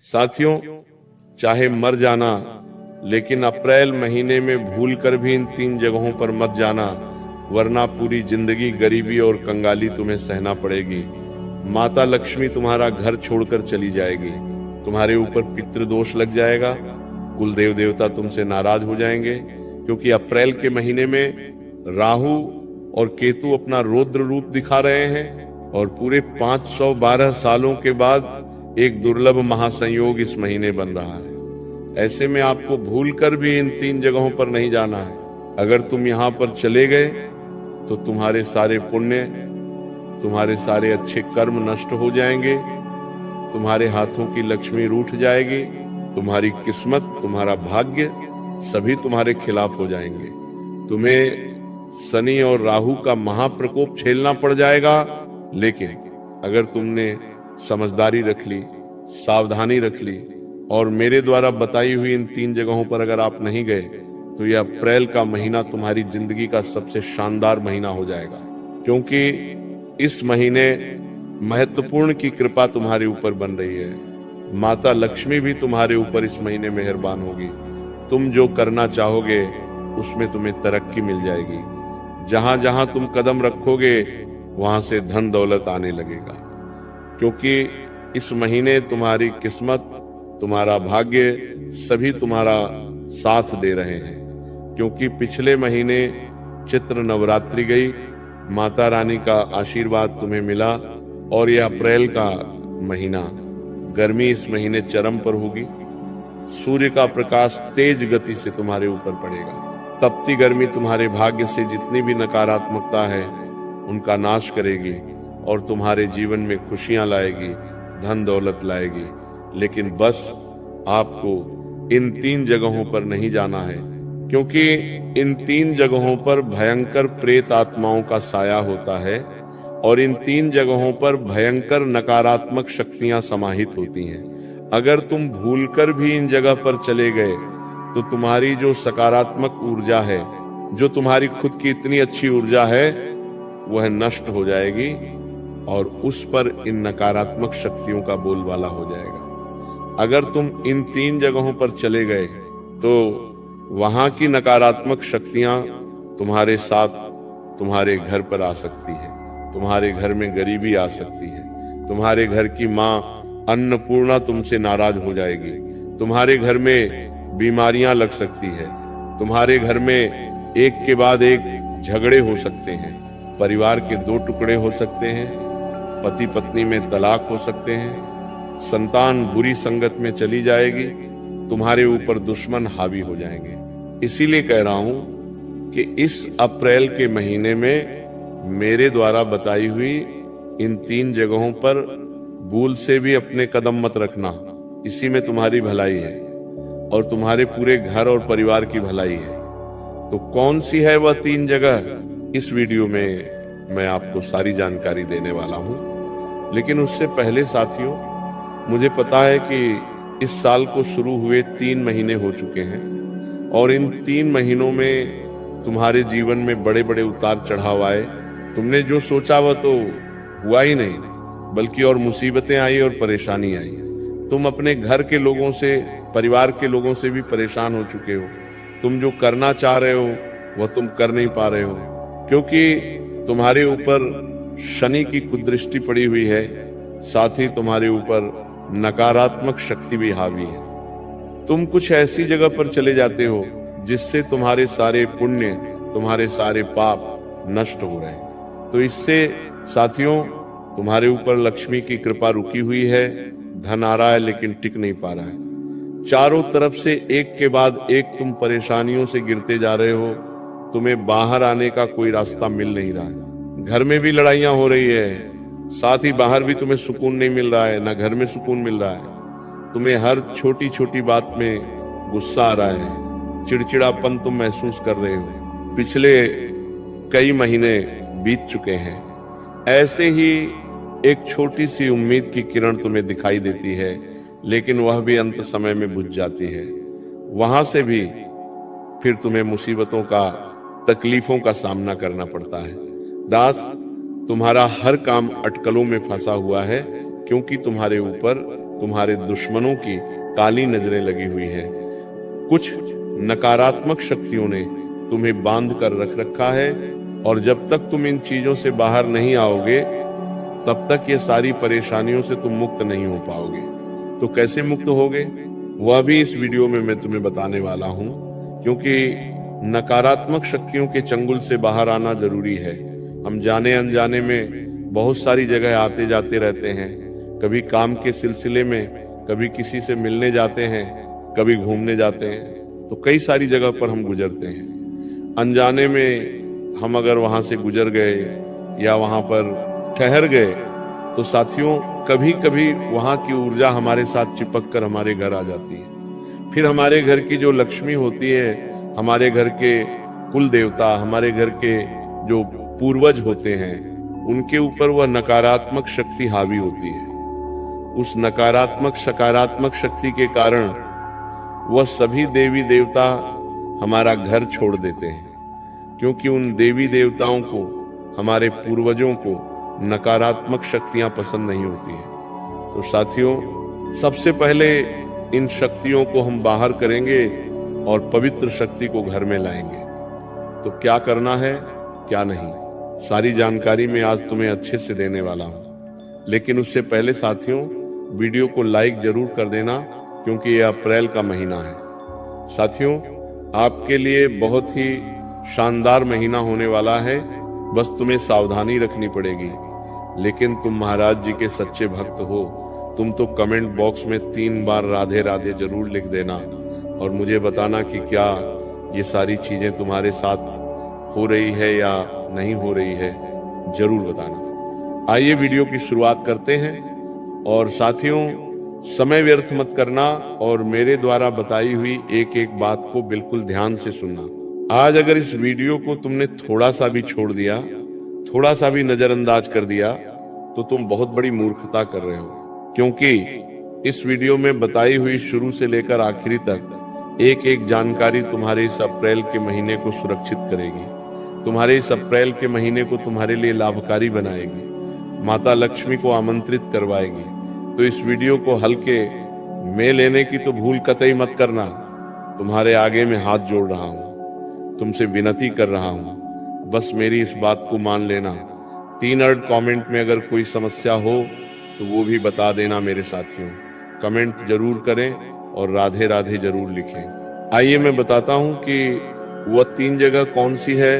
साथियों, चाहे मर जाना, लेकिन अप्रैल महीने में भूल कर भी इन 3 जगहों पर मत जाना, वरना पूरी जिंदगी गरीबी और कंगाली तुम्हें सहना पड़ेगी। माता लक्ष्मी तुम्हारा घर छोड़कर चली जाएगी, तुम्हारे ऊपर पितृदोष लग जाएगा, कुल देव देवता तुमसे नाराज हो जाएंगे, क्योंकि अप्रैल के महीने में राहु और केतु अपना रौद्र रूप दिखा रहे हैं और पूरे 512 सालों के बाद एक दुर्लभ महासंयोग इस महीने बन रहा है। ऐसे में आपको भूलकर भी इन 3 जगहों पर नहीं जाना है। अगर तुम यहाँ पर चले गए तो तुम्हारे सारे पुण्य, तुम्हारे सारे अच्छे कर्म नष्ट हो जाएंगे, तुम्हारे हाथों की लक्ष्मी रूठ जाएगी, तुम्हारी किस्मत, तुम्हारा भाग्य सभी तुम्हारे खिलाफ हो जाएंगे। तुम्हें शनि और राहु का महाप्रकोप झेलना पड़ जाएगा। लेकिन अगर तुमने समझदारी रख ली, सावधानी रख ली और मेरे द्वारा बताई हुई इन 3 जगहों पर अगर आप नहीं गए, तो यह अप्रैल का महीना तुम्हारी जिंदगी का सबसे शानदार महीना हो जाएगा, क्योंकि इस महीने महत्वपूर्ण की कृपा तुम्हारे ऊपर बन रही है। माता लक्ष्मी भी तुम्हारे ऊपर इस महीने मेहरबान होगी। तुम जो करना चाहोगे उसमें तुम्हें तरक्की मिल जाएगी। जहां जहां तुम कदम रखोगे वहां से धन दौलत आने लगेगा, क्योंकि इस महीने तुम्हारी किस्मत, तुम्हारा भाग्य सभी तुम्हारा साथ दे रहे हैं। क्योंकि पिछले महीने चित्र नवरात्रि गई, माता रानी का आशीर्वाद तुम्हें मिला और यह अप्रैल का महीना, गर्मी इस महीने चरम पर होगी। सूर्य का प्रकाश तेज गति से तुम्हारे ऊपर पड़ेगा। तपती गर्मी तुम्हारे भाग्य से जितनी भी नकारात्मकता है उनका नाश करेगी और तुम्हारे जीवन में खुशियां लाएगी, धन दौलत लाएगी। लेकिन बस आपको इन 3 जगहों पर नहीं जाना है, क्योंकि इन 3 जगहों पर भयंकर प्रेत आत्माओं का साया होता है और इन 3 जगहों पर भयंकर नकारात्मक शक्तियां समाहित होती हैं। अगर तुम भूलकर भी इन जगह पर चले गए तो तुम्हारी जो सकारात्मक ऊर्जा है, जो तुम्हारी खुद की इतनी अच्छी ऊर्जा है, वह नष्ट हो जाएगी और उस पर इन नकारात्मक शक्तियों का बोलबाला हो जाएगा। अगर तुम इन 3 जगहों पर चले गए तो वहां की नकारात्मक शक्तियां तुम्हारे साथ तुम्हारे घर पर आ सकती है, तुम्हारे घर में गरीबी आ सकती है, तुम्हारे घर की माँ अन्नपूर्णा तुमसे नाराज हो जाएगी, तुम्हारे घर में बीमारियां लग सकती है, तुम्हारे घर में एक के बाद एक झगड़े हो सकते हैं, परिवार के 2 टुकड़े हो सकते हैं, पति पत्नी में तलाक हो सकते हैं, संतान बुरी संगत में चली जाएगी, तुम्हारे ऊपर दुश्मन हावी हो जाएंगे। इसीलिए कह रहा हूं कि इस अप्रैल के महीने में मेरे द्वारा बताई हुई इन 3 जगहों पर भूल से भी अपने कदम मत रखना। इसी में तुम्हारी भलाई है और तुम्हारे पूरे घर और परिवार की भलाई है। तो कौन सी है वह 3 जगह, इस वीडियो में मैं आपको सारी जानकारी देने वाला हूं। लेकिन उससे पहले साथियों, मुझे पता है कि इस साल को शुरू हुए 3 महीने हो चुके हैं और इन 3 महीनों में तुम्हारे जीवन में बड़े बड़े उतार चढ़ाव आए। तुमने जो सोचा वह तो हुआ ही नहीं, बल्कि और मुसीबतें आई और परेशानी आई। तुम अपने घर के लोगों से, परिवार के लोगों से भी परेशान हो चुके हो। तुम जो करना चाह रहे हो वह तुम कर नहीं पा रहे हो, क्योंकि तुम्हारे ऊपर शनि की कुदृष्टि पड़ी हुई है, साथ ही तुम्हारे ऊपर नकारात्मक शक्ति भी हावी है। तुम कुछ ऐसी जगह पर चले जाते हो जिससे तुम्हारे सारे पुण्य, तुम्हारे सारे पाप नष्ट हो रहे हैं। तो इससे साथियों, तुम्हारे ऊपर लक्ष्मी की कृपा रुकी हुई है, धन आ रहा है लेकिन टिक नहीं पा रहा है। चारों तरफ से एक के बाद एक तुम परेशानियों से गिरते जा रहे हो। तुम्हें बाहर आने का कोई रास्ता मिल नहीं रहा है। घर में भी लड़ाइयां हो रही है, साथ ही बाहर भी तुम्हें सुकून नहीं मिल रहा है, ना घर में सुकून मिल रहा है। तुम्हें हर छोटी छोटी बात में गुस्सा आ रहा है, चिड़चिड़ापन तुम महसूस कर रहे हो। पिछले कई महीने बीत चुके हैं। ऐसे ही एक छोटी सी उम्मीद की किरण तुम्हें दिखाई देती है, लेकिन वह भी अंत समय में बुझ जाती है। वहां से भी फिर तुम्हें मुसीबतों का, तकलीफों का सामना करना पड़ता है। दास, तुम्हारा हर काम अटकलों में फंसा हुआ है, क्योंकि तुम्हारे ऊपर तुम्हारे दुश्मनों की काली नजरें लगी हुई है। कुछ नकारात्मक शक्तियों ने तुम्हें बांध कर रख रखा है और जब तक तुम इन चीजों से बाहर नहीं आओगे तब तक ये सारी परेशानियों से तुम मुक्त नहीं हो पाओगे। तो कैसे मुक्त होगे वह भी इस वीडियो में मैं तुम्हें बताने वाला हूं, क्योंकि नकारात्मक शक्तियों के चंगुल से बाहर आना जरूरी है। हम जाने अनजाने में बहुत सारी जगह आते जाते रहते हैं, कभी काम के सिलसिले में, कभी किसी से मिलने जाते हैं, कभी घूमने जाते हैं, तो कई सारी जगह पर हम गुजरते हैं। अनजाने में हम अगर वहां से गुजर गए या वहां पर ठहर गए तो साथियों कभी कभी वहां की ऊर्जा हमारे साथ चिपक कर हमारे घर आ जाती है। फिर हमारे घर की जो लक्ष्मी होती है, हमारे घर के कुल देवता, हमारे घर के जो पूर्वज होते हैं, उनके ऊपर वह नकारात्मक शक्ति हावी होती है। उस नकारात्मक सकारात्मक शक्ति के कारण वह सभी देवी देवता हमारा घर छोड़ देते हैं, क्योंकि उन देवी देवताओं को, हमारे पूर्वजों को नकारात्मक शक्तियां पसंद नहीं होती है। तो साथियों सबसे पहले इन शक्तियों को हम बाहर करेंगे और पवित्र शक्ति को घर में लाएंगे। तो क्या करना है क्या नहीं, सारी जानकारी मैं आज तुम्हें अच्छे से देने वाला हूं। लेकिन उससे पहले साथियों वीडियो को लाइक जरूर कर देना, क्योंकि यह अप्रैल का महीना है। साथियों आपके लिए बहुत ही शानदार महीना होने वाला है, बस तुम्हें सावधानी रखनी पड़ेगी। लेकिन तुम महाराज जी के सच्चे भक्त हो, तुम तो कमेंट बॉक्स में 3 बार राधे राधे जरूर लिख देना और मुझे बताना कि क्या ये सारी चीजें तुम्हारे साथ हो रही है या नहीं हो रही है, जरूर बताना। आइए वीडियो की शुरुआत करते हैं। और साथियों समय व्यर्थ मत करना और मेरे द्वारा बताई हुई एक एक बात को बिल्कुल ध्यान से सुनना। आज अगर इस वीडियो को तुमने थोड़ा सा भी छोड़ दिया, थोड़ा सा भी नजरअंदाज कर दिया, तो तुम बहुत बड़ी मूर्खता कर रहे हो, क्योंकि इस वीडियो में बताई हुई शुरू से लेकर आखिरी तक एक एक जानकारी तुम्हारे इस अप्रैल के महीने को सुरक्षित करेगी, तुम्हारे इस अप्रैल के महीने को तुम्हारे लिए लाभकारी बनाएगी, माता लक्ष्मी को आमंत्रित करवाएगी। तो इस वीडियो को हल्के में लेने की तो भूल कतई मत करना। तुम्हारे आगे मैं हाथ जोड़ रहा हूं, तुमसे विनती कर रहा हूं, बस मेरी इस बात को मान लेना। 3 कमेंट में अगर कोई समस्या हो तो वो भी बता देना मेरे साथियों। कमेंट जरूर करें और राधे राधे जरूर लिखें। आइए मैं बताता हूं कि वह 3 जगह कौन सी है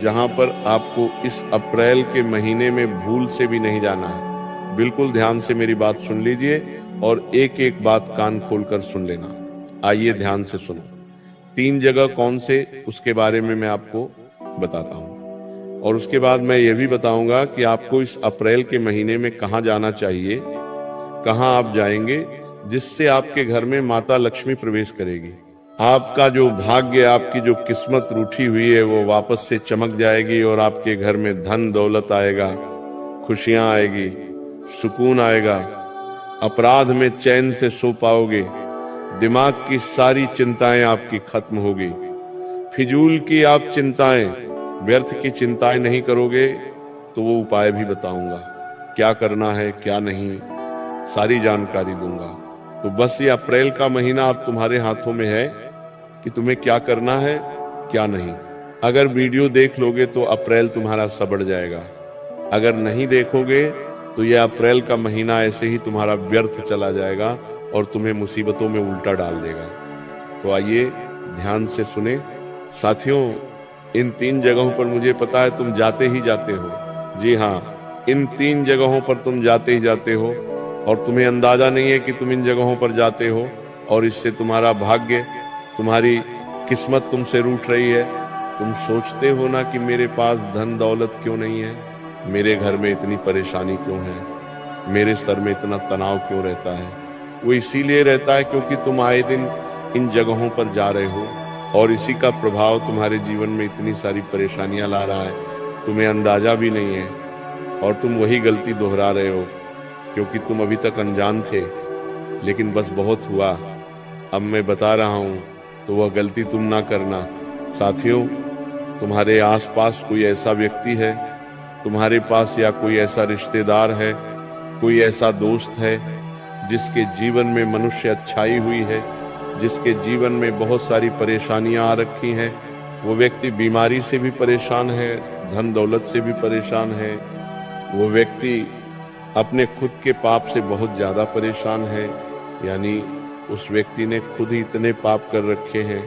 जहां पर आपको इस अप्रैल के महीने में भूल से भी नहीं जाना है। बिल्कुल ध्यान से मेरी बात सुन लीजिए और एक एक बात कान खोलकर सुन लेना। आइए ध्यान से सुनो। 3 जगह कौन से, उसके बारे में मैं आपको बताता हूं और उसके बाद मैं ये भी बताऊंगा कि आपको इस अप्रैल के महीने में कहां जाना चाहिए, कहां आप जाएंगे जिससे आपके घर में माता लक्ष्मी प्रवेश करेगी। आपका जो भाग्य, आपकी जो किस्मत रूठी हुई है वो वापस से चमक जाएगी और आपके घर में धन दौलत आएगा, खुशियां आएगी, सुकून आएगा, अपराध में चैन से सो पाओगे, दिमाग की सारी चिंताएं आपकी खत्म होगी, फिजूल की आप चिंताएं, व्यर्थ की चिंताएं नहीं करोगे। तो वो उपाय भी बताऊंगा, क्या करना है क्या नहीं, सारी जानकारी दूंगा। तो बस ये अप्रैल का महीना अब तुम्हारे हाथों में है कि तुम्हें क्या करना है क्या नहीं। अगर वीडियो देख लोगे तो अप्रैल तुम्हारा सबड़ जाएगा, अगर नहीं देखोगे तो यह अप्रैल का महीना ऐसे ही तुम्हारा व्यर्थ चला जाएगा और तुम्हें मुसीबतों में उल्टा डाल देगा। तो आइए ध्यान से सुने। साथियों इन 3 जगहों पर मुझे पता है तुम जाते ही जाते हो। जी हाँ, इन 3 जगहों पर तुम जाते ही जाते हो और तुम्हें अंदाजा नहीं है कि तुम इन जगहों पर जाते हो और इससे तुम्हारा भाग्य, तुम्हारी किस्मत तुमसे रूठ रही है। तुम सोचते हो ना कि मेरे पास धन दौलत क्यों नहीं है, मेरे घर में इतनी परेशानी क्यों है, मेरे सर में इतना तनाव क्यों रहता है। वो इसीलिए रहता है क्योंकि तुम आए दिन इन जगहों पर जा रहे हो और इसी का प्रभाव तुम्हारे जीवन में इतनी सारी परेशानियां ला रहा है, तुम्हें अंदाजा भी नहीं है और तुम वही गलती दोहरा रहे हो क्योंकि तुम अभी तक अनजान थे। लेकिन बस बहुत हुआ, अब मैं बता रहा हूं तो वह गलती तुम ना करना। साथियों तुम्हारे आसपास कोई ऐसा व्यक्ति है, तुम्हारे पास या कोई ऐसा रिश्तेदार है, कोई ऐसा दोस्त है जिसके जीवन में मनुष्य अच्छाई हुई है, जिसके जीवन में बहुत सारी परेशानियां आ रखी हैं, वो व्यक्ति बीमारी से भी परेशान है, धन दौलत से भी परेशान है, वो व्यक्ति अपने खुद के पाप से बहुत ज्यादा परेशान है, यानी उस व्यक्ति ने खुद ही इतने पाप कर रखे हैं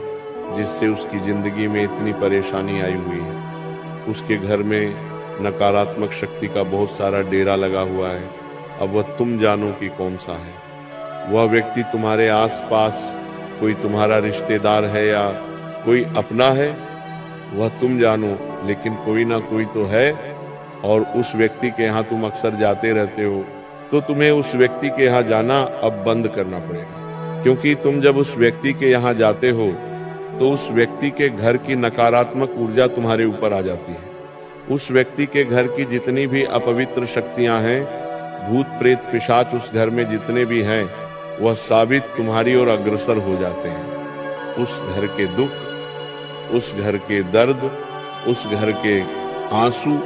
जिससे उसकी जिंदगी में इतनी परेशानी आई हुई है। उसके घर में नकारात्मक शक्ति का बहुत सारा डेरा लगा हुआ है। अब वह तुम जानो कि कौन सा है। वह व्यक्ति तुम्हारे आसपास कोई तुम्हारा रिश्तेदार है या कोई अपना है, वह तुम जानो, लेकिन कोई ना कोई तो है। और उस व्यक्ति के यहाँ तुम अक्सर जाते रहते हो, तो तुम्हें उस व्यक्ति के यहाँ जाना अब बंद करना पड़ेगा, क्योंकि तुम जब उस व्यक्ति के यहाँ जाते हो तो उस व्यक्ति के घर की नकारात्मक ऊर्जा तुम्हारे ऊपर आ जाती है। उस व्यक्ति के घर की जितनी भी अपवित्र शक्तियां हैं, भूत प्रेत पिशाच उस घर में जितने भी हैं, वह साबित तुम्हारी ओर अग्रसर हो जाते हैं। उस घर के दुख, उस घर के दर्द, उस घर के आंसू,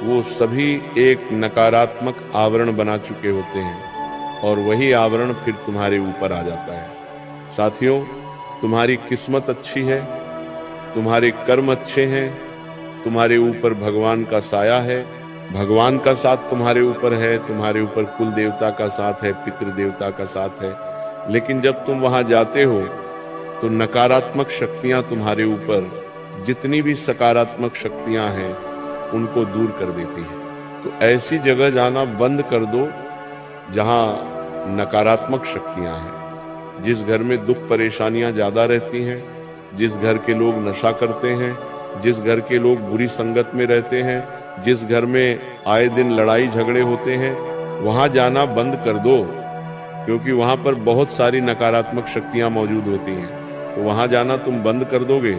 वो सभी एक नकारात्मक आवरण बना चुके होते हैं और वही आवरण फिर तुम्हारे ऊपर आ जाता है। साथियों, तुम्हारी किस्मत अच्छी है, तुम्हारे कर्म अच्छे हैं, तुम्हारे ऊपर भगवान का साया है, भगवान का साथ तुम्हारे ऊपर है, तुम्हारे ऊपर कुल देवता का साथ है, पितृ देवता का साथ है। लेकिन जब तुम वहां जाते हो तो नकारात्मक शक्तियां तुम्हारे ऊपर, जितनी भी सकारात्मक शक्तियां हैं, उनको दूर कर देती है। तो ऐसी जगह जाना बंद कर दो जहां नकारात्मक शक्तियां हैं। जिस घर में दुख परेशानियां ज्यादा रहती हैं, जिस घर के लोग नशा करते हैं, जिस घर के लोग बुरी संगत में रहते हैं, जिस घर में आए दिन लड़ाई झगड़े होते हैं, वहां जाना बंद कर दो, क्योंकि वहां पर बहुत सारी नकारात्मक शक्तियां मौजूद होती हैं। तो वहां जाना तुम बंद कर दोगे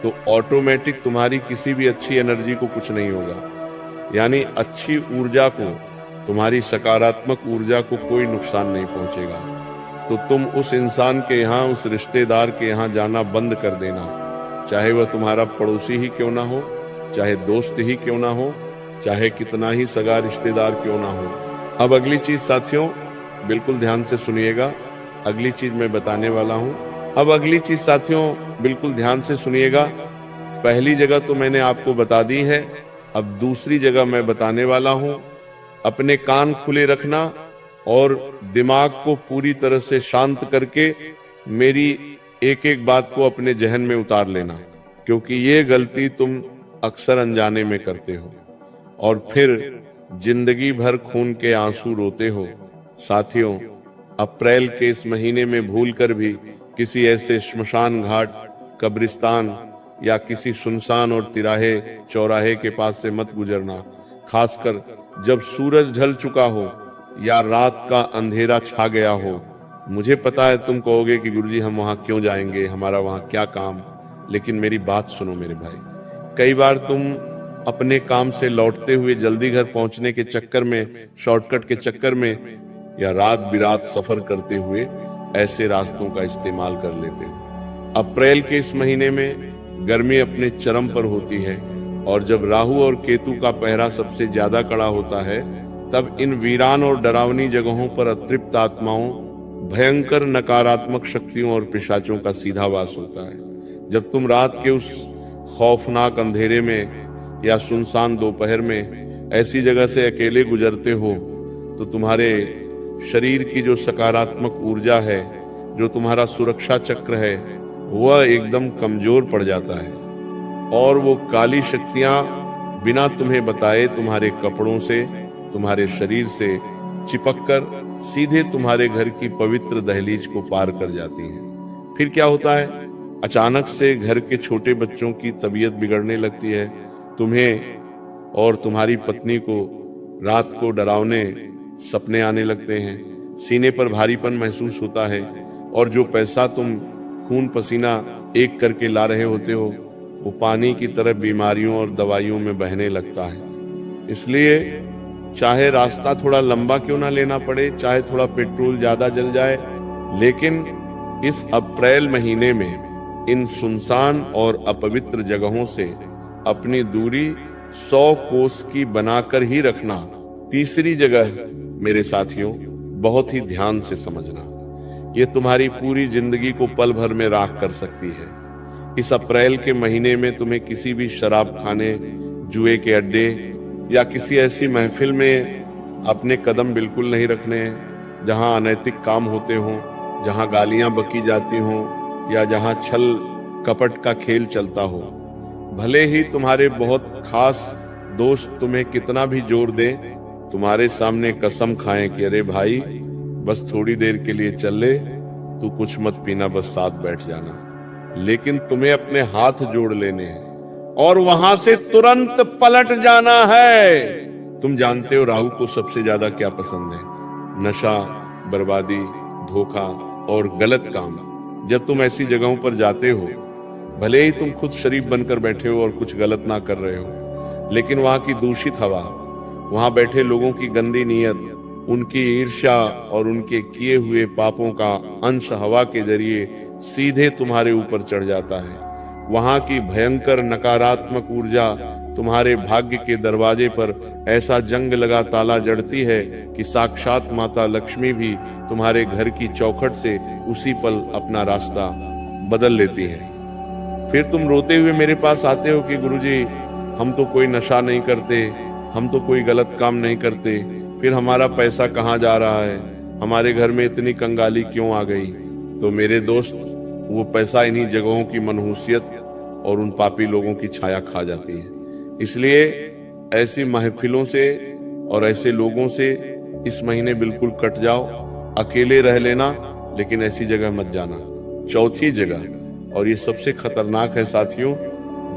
तो ऑटोमेटिक तुम्हारी किसी भी अच्छी एनर्जी को कुछ नहीं होगा, यानी अच्छी ऊर्जा को, तुम्हारी सकारात्मक ऊर्जा को कोई नुकसान नहीं पहुंचेगा। तो तुम उस इंसान के यहाँ, उस रिश्तेदार के यहाँ जाना बंद कर देना, चाहे वह तुम्हारा पड़ोसी ही क्यों ना हो, चाहे दोस्त ही क्यों ना हो, चाहे कितना ही सगा रिश्तेदार क्यों ना हो। अब अगली चीज साथियों, बिल्कुल ध्यान से सुनिएगा, अगली चीज मैं बताने वाला हूँ। अब अगली चीज साथियों बिल्कुल ध्यान से सुनिएगा। पहली जगह तो मैंने आपको बता दी है, अब दूसरी जगह मैं बताने वाला हूँ। अपने कान खुले रखना और दिमाग को पूरी तरह से शांत करके मेरी एक एक बात को अपने जहन में उतार लेना, क्योंकि ये गलती तुम अक्सर अनजाने में करते हो और फिर जिंदगी भर खून के आंसू रोते हो। साथियों, अप्रैल के इस महीने में भूलकर भी किसी ऐसे श्मशान घाट, कब्रिस्तान या किसी सुनसान और तिराहे चौराहे के पास से मत गुजरना, खासकर जब सूरज ढल चुका हो या रात का अंधेरा छा गया हो। मुझे पता है तुम कहोगे कि गुरुजी हम वहां क्यों जाएंगे, हमारा वहां क्या काम, लेकिन मेरी बात सुनो मेरे भाई। कई बार तुम अपने काम से लौटते हुए जल्दी घर पहुंचने के चक्कर में, शॉर्टकट के चक्कर में, या रात बिरात सफर करते हुए ऐसे रास्तों का इस्तेमाल कर लेते हो। अप्रैल के इस महीने में गर्मी अपने चरम पर होती है और जब राहु और केतु का पहरा सबसे ज्यादा कड़ा होता है, तब इन वीरान और डरावनी जगहों पर अतृप्त आत्माओं, भयंकर नकारात्मक शक्तियों और पिशाचों का सीधा वास होता है। जब तुम रात के उस खौफनाक अंधेरे में या सुनसान दोपहर में ऐसी जगह से अकेले गुजरते हो, तो तुम्हारे शरीर की जो सकारात्मक ऊर्जा है, जो तुम्हारा सुरक्षा चक्र है, वह एकदम कमजोर पड़ जाता है और वो काली शक्तियां बिना तुम्हें बताए तुम्हारे कपड़ों से, तुम्हारे शरीर से चिपककर सीधे तुम्हारे घर की पवित्र दहलीज को पार कर जाती हैं। फिर क्या होता है, अचानक से घर के छोटे बच्चों की तबीयत बिगड़ने लगती है। तुम्हें और तुम्हारी पत्नी को रात को डरावने सपने आने लगते हैं, सीने पर भारीपन महसूस होता है और जो पैसा तुम खून पसीना एक करके ला रहे होते हो, वो पानी की तरह बीमारियों और दवाइयों में बहने लगता है। इसलिए चाहे रास्ता थोड़ा लंबा क्यों ना लेना पड़े, चाहे थोड़ा पेट्रोल ज्यादा जल जाए, लेकिन इस अप्रैल महीने में इन सुनसान और अपवित्र जगहों से अपनी दूरी 100 कोस की बनाकर ही रखना। तीसरी जगह मेरे साथियों, बहुत ही ध्यान से समझना। ये तुम्हारी पूरी जिंदगी को पल भर में राख कर सकती है। इस अप्रैल के महीने में तुम्हें किसी भी शराब खाने, जुए के अड्डे या किसी ऐसी महफिल में अपने कदम बिल्कुल नहीं रखने हैं जहां अनैतिक काम होते हों, जहां गालियां बकी जाती हों या जहां छल कपट का खेल चलता हो। भले ही तुम्हारे बहुत खास दोस्त तुम्हें कितना भी जोर दें, तुम्हारे सामने कसम खाएं कि अरे भाई बस थोड़ी देर के लिए चल ले, तू कुछ मत पीना, बस साथ बैठ जाना, लेकिन तुम्हें अपने हाथ जोड़ लेने हैं और वहां से तुरंत पलट जाना है। तुम जानते हो राहु को सबसे ज्यादा क्या पसंद है? नशा, बर्बादी, धोखा और गलत काम। जब तुम ऐसी जगहों पर जाते हो, भले ही तुम खुद शरीफ बनकर बैठे हो और कुछ गलत ना कर रहे हो, लेकिन वहां की दूषित हवा, वहां बैठे लोगों की गंदी नीयत, उनकी ईर्ष्या और उनके किए हुए पापों का अंश हवा के जरिए सीधे तुम्हारे ऊपर चढ़ जाता है। वहां की भयंकर नकारात्मक ऊर्जा तुम्हारे भाग्य के दरवाजे पर ऐसा जंग लगा ताला जड़ती है कि साक्षात माता लक्ष्मी भी तुम्हारे घर की चौखट से उसी पल अपना रास्ता बदल लेती है। फिर तुम रोते हुए मेरे पास आते हो कि गुरुजी, हम तो कोई नशा नहीं करते, हम तो कोई गलत काम नहीं करते, फिर हमारा पैसा कहाँ जा रहा है, हमारे घर में इतनी कंगाली क्यों आ गई? तो मेरे दोस्त, वो पैसा इन्हीं जगहों की मनहूसियत और उन पापी लोगों की छाया खा जाती है। इसलिए ऐसी महफिलों से और ऐसे लोगों से इस महीने बिल्कुल कट जाओ। अकेले रह लेना, लेकिन ऐसी जगह मत जाना। चौथी जगह, और ये सबसे खतरनाक है साथियों,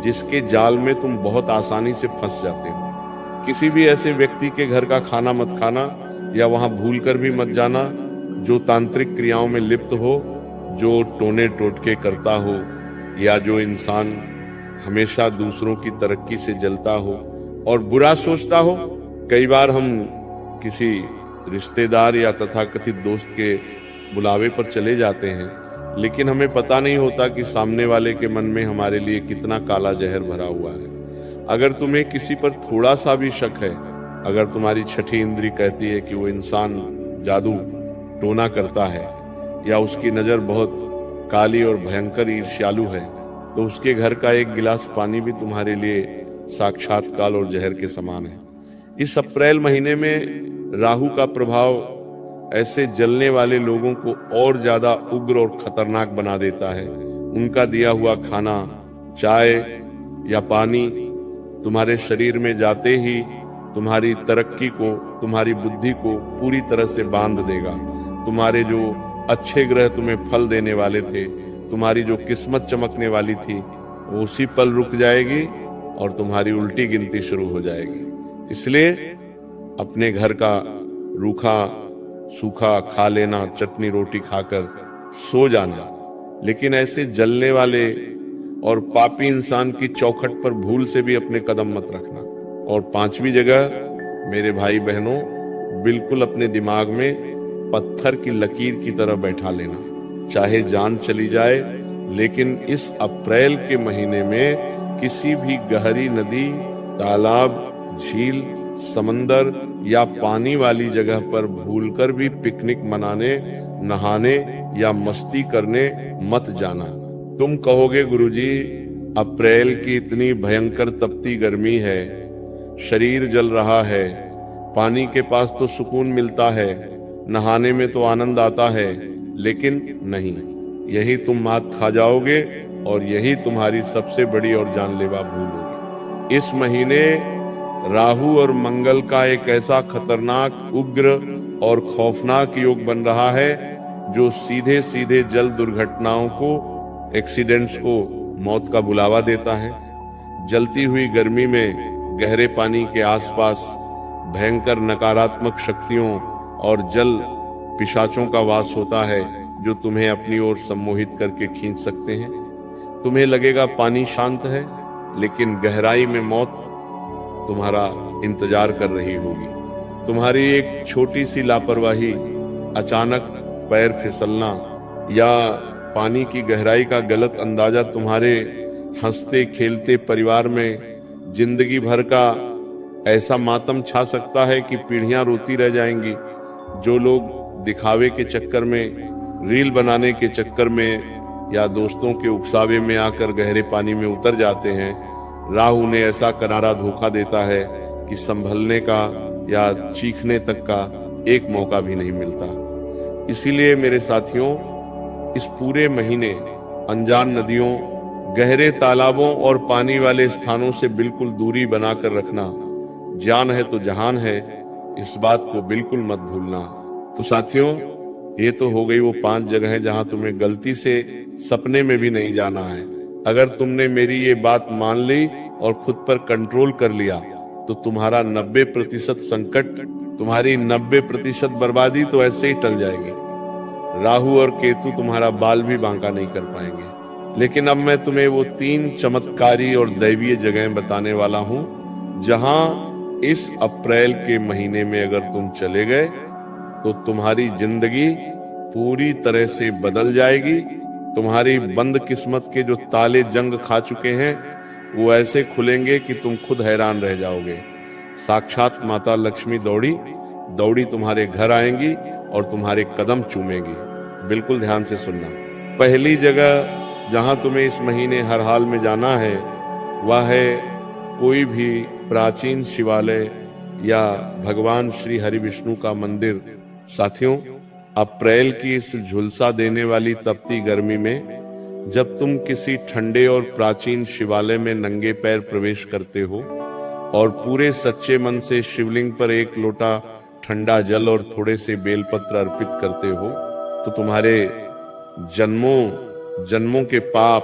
जिसके जाल में तुम बहुत आसानी से फंस जाते हो। किसी भी ऐसे व्यक्ति के घर का खाना मत खाना या वहां भूलकर भी मत जाना जो तांत्रिक क्रियाओं में लिप्त हो, जो टोने टोटके करता हो या जो इंसान हमेशा दूसरों की तरक्की से जलता हो और बुरा सोचता हो। कई बार हम किसी रिश्तेदार या तथाकथित दोस्त के बुलावे पर चले जाते हैं, लेकिन हमें पता नहीं होता कि सामने वाले के मन में हमारे लिए कितना काला जहर भरा हुआ है। अगर तुम्हें किसी पर थोड़ा सा भी शक है, अगर तुम्हारी छठी इंद्री कहती है कि वो इंसान जादू टोना करता है या उसकी नजर बहुत काली और भयंकर ईर्ष्यालु है, तो उसके घर का एक गिलास पानी भी तुम्हारे लिए साक्षात काल और जहर के समान है। इस अप्रैल महीने में राहु का प्रभाव ऐसे जलने वाले लोगों को और ज्यादा उग्र और खतरनाक बना देता है। उनका दिया हुआ खाना, चाय या पानी तुम्हारे शरीर में जाते ही तुम्हारी तरक्की को, तुम्हारी बुद्धि को पूरी तरह से बांध देगा। तुम्हारे जो अच्छे ग्रह तुम्हें फल देने वाले थे, तुम्हारी जो किस्मत चमकने वाली थी, वो उसी पल रुक जाएगी और तुम्हारी उल्टी गिनती शुरू हो जाएगी। इसलिए अपने घर का रूखा सूखा खा लेना, चटनी रोटी खाकर सो जाना, लेकिन ऐसे जलने वाले और पापी इंसान की चौखट पर भूल से भी अपने कदम मत रखना। और पांचवी जगह, मेरे भाई बहनों, बिल्कुल अपने दिमाग में पत्थर की लकीर की तरह बैठा लेना, चाहे जान चली जाए, लेकिन इस अप्रैल के महीने में किसी भी गहरी नदी, तालाब, झील, समंदर या पानी वाली जगह पर भूलकर भी पिकनिक मनाने, नहाने या मस्ती करने मत जाना। तुम कहोगे गुरुजी, अप्रैल की इतनी भयंकर तपती गर्मी है, शरीर जल रहा है, पानी के पास तो सुकून मिलता है, नहाने में तो आनंद आता है, लेकिन नहीं, यही तुम मात खा जाओगे और यही तुम्हारी सबसे बड़ी और जानलेवा भूल होगी। इस महीने राहु और मंगल का एक ऐसा खतरनाक, उग्र और खौफनाक योग बन रहा है जो सीधे सीधे जल दुर्घटनाओं को, एक्सीडेंट्स को मौत का बुलावा देता है। जलती हुई गर्मी में गहरे पानी के आसपास भयंकर नकारात्मक शक्तियों और जल पिशाचों का वास होता है जो तुम्हें अपनी ओर सम्मोहित करके खींच सकते हैं। तुम्हें लगेगा पानी शांत है, लेकिन गहराई में मौत तुम्हारा इंतजार कर रही होगी। तुम्हारी एक छोटी सी लापरवाही, अचानक पैर फिसलना या पानी की गहराई का गलत अंदाजा तुम्हारे हंसते खेलते परिवार में जिंदगी भर का ऐसा मातम छा सकता है कि पीढ़ियां रोती रह जाएंगी। जो लोग दिखावे के चक्कर में, रील बनाने के चक्कर में या दोस्तों के उकसावे में आकर गहरे पानी में उतर जाते हैं, राहु उन्हें ऐसा करारा धोखा देता है कि संभलने का या चीखने तक का एक मौका भी नहीं मिलता। इसीलिए मेरे साथियों, इस पूरे महीने अनजान नदियों, गहरे तालाबों और पानी वाले स्थानों से बिल्कुल दूरी बनाकर रखना। जान है तो जहान है, इस बात को बिल्कुल मत भूलना। तो साथियों, ये तो हो गई वो 5 जगहें जहां तुम्हें गलती से सपने में भी नहीं जाना है। अगर तुमने मेरी ये बात मान ली और खुद पर कंट्रोल कर लिया तो तुम्हारा 90% संकट, तुम्हारी 90% बर्बादी तो ऐसे ही टल जाएगी। राहु और केतु तुम्हारा बाल भी बांका नहीं कर पाएंगे। लेकिन अब मैं तुम्हें वो 3 चमत्कारी और दैवीय जगहें बताने वाला हूं जहां इस अप्रैल के महीने में अगर तुम चले गए तो तुम्हारी जिंदगी पूरी तरह से बदल जाएगी। तुम्हारी बंद किस्मत के जो ताले जंग खा चुके हैं वो ऐसे खुलेंगे कि तुम खुद हैरान रह जाओगे। साक्षात माता लक्ष्मी दौड़ी तुम्हारे घर आएंगी और तुम्हारे कदम चूमेंगी। बिल्कुल ध्यान से सुनना। पहली जगह जहां तुम्हें इस महीने हर हाल में जाना है वह है कोई भी प्राचीन शिवालय या भगवान श्री हरि विष्णु का मंदिर। साथियों, अप्रैल की इस झुलसा देने वाली तपती गर्मी में जब तुम किसी ठंडे और प्राचीन शिवालय में नंगे पैर प्रवेश करते हो और पूरे सच्चे मन से शिवलिंग पर एक लोटा ठंडा जल और थोड़े से बेलपत्र अर्पित करते हो तो तुम्हारे जन्मों के पाप,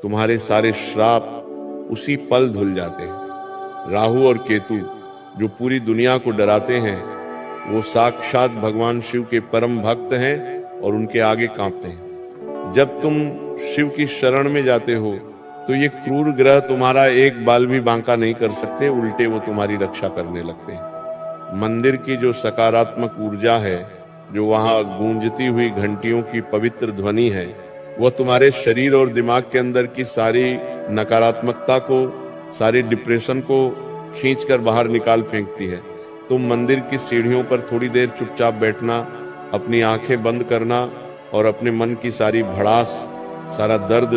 तुम्हारे सारे श्राप उसी पल धुल जाते हैं। राहु और केतु जो पूरी दुनिया को डराते हैं वो साक्षात भगवान शिव के परम भक्त हैं और उनके आगे कांपते हैं। जब तुम शिव की शरण में जाते हो तो ये क्रूर ग्रह तुम्हारा एक बाल भी बांका नहीं कर सकते, उल्टे वो तुम्हारी रक्षा करने लगते हैं। मंदिर की जो सकारात्मक ऊर्जा है, जो वहां गूंजती हुई घंटियों की पवित्र ध्वनि है, वह तुम्हारे शरीर और दिमाग के अंदर की सारी नकारात्मकता को, सारी डिप्रेशन को खींचकर बाहर निकाल फेंकती है। तुम मंदिर की सीढ़ियों पर थोड़ी देर चुपचाप बैठना, अपनी आंखें बंद करना और अपने मन की सारी भड़ास, सारा दर्द,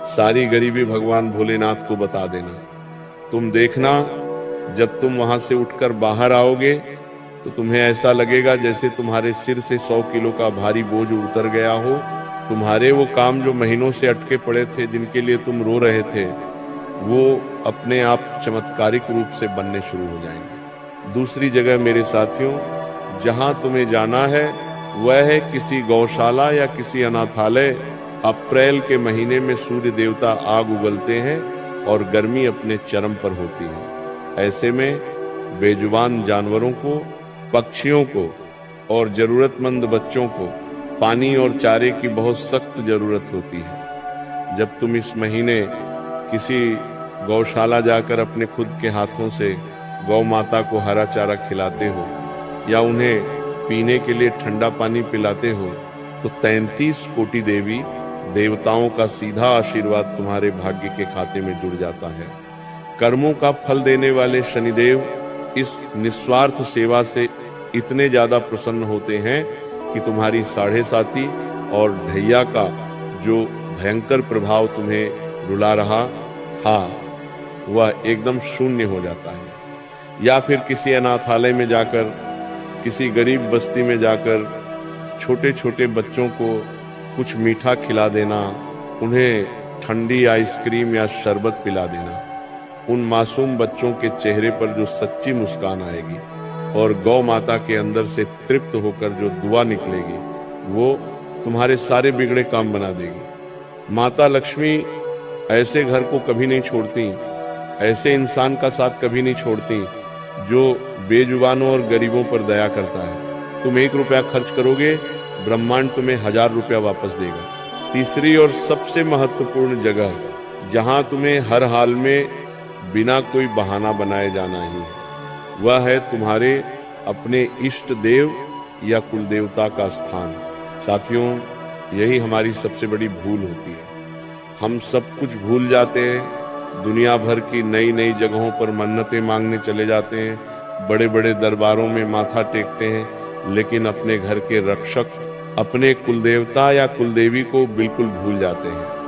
सारी गरीबी भगवान भोलेनाथ को बता देना। तुम देखना, जब तुम वहां से उठकर बाहर आओगे तो तुम्हें ऐसा लगेगा जैसे तुम्हारे सिर से 100 किलो का भारी बोझ उतर गया हो। तुम्हारे वो काम जो महीनों से अटके पड़े थे, जिनके लिए तुम रो रहे थे, वो अपने आप चमत्कारिक रूप से बनने शुरू हो जाएंगे। दूसरी जगह मेरे साथियों जहां तुम्हें जाना है वह है किसी गौशाला या किसी अनाथालय। अप्रैल के महीने में सूर्य देवता आग उगलते हैं और गर्मी अपने चरम पर होती है। ऐसे में बेजुबान जानवरों को, पक्षियों को और जरूरतमंद बच्चों को पानी और चारे की बहुत सख्त जरूरत होती है। जब तुम इस महीने किसी गौशाला जाकर अपने खुद के हाथों से गौ माता को हरा चारा खिलाते हो या उन्हें पीने के लिए ठंडा पानी पिलाते हो तो 33 कोटि देवी देवताओं का सीधा आशीर्वाद तुम्हारे भाग्य के खाते में जुड़ जाता है। कर्मों का फल देने वाले शनिदेव इस निस्वार्थ सेवा से इतने ज्यादा प्रसन्न होते हैं कि तुम्हारी साढ़े साती और ढैया का जो भयंकर प्रभाव तुम्हें रुला रहा था वह एकदम शून्य हो जाता है। या फिर किसी अनाथालय में जाकर, किसी गरीब बस्ती में जाकर छोटे छोटे बच्चों को कुछ मीठा खिला देना, उन्हें ठंडी आइसक्रीम या शरबत पिला देना। उन मासूम बच्चों के चेहरे पर जो सच्ची मुस्कान आएगी और गौ माता के अंदर से तृप्त होकर जो दुआ निकलेगी वो तुम्हारे सारे बिगड़े काम बना देगी। माता लक्ष्मी ऐसे घर को कभी नहीं छोड़ती, ऐसे इंसान का साथ कभी नहीं छोड़ती जो बेजुबानों और गरीबों पर दया करता है। तुम 1 रुपया खर्च करोगे, ब्रह्मांड तुम्हें 1000 रुपया वापस देगा। तीसरी और सबसे महत्वपूर्ण जगह जहां तुम्हें हर हाल में बिना कोई बहाना बनाए जाना ही है, वह है तुम्हारे अपने इष्ट देव या कुल देवता का स्थान। साथियों, यही हमारी सबसे बड़ी भूल होती है। हम सब कुछ भूल जाते हैं, दुनिया भर की नई नई जगहों पर मन्नतें मांगने चले जाते हैं, बड़े बड़े दरबारों में माथा टेकते हैं, लेकिन अपने घर के रक्षक, अपने कुलदेवता या कुलदेवी को बिल्कुल भूल जाते हैं।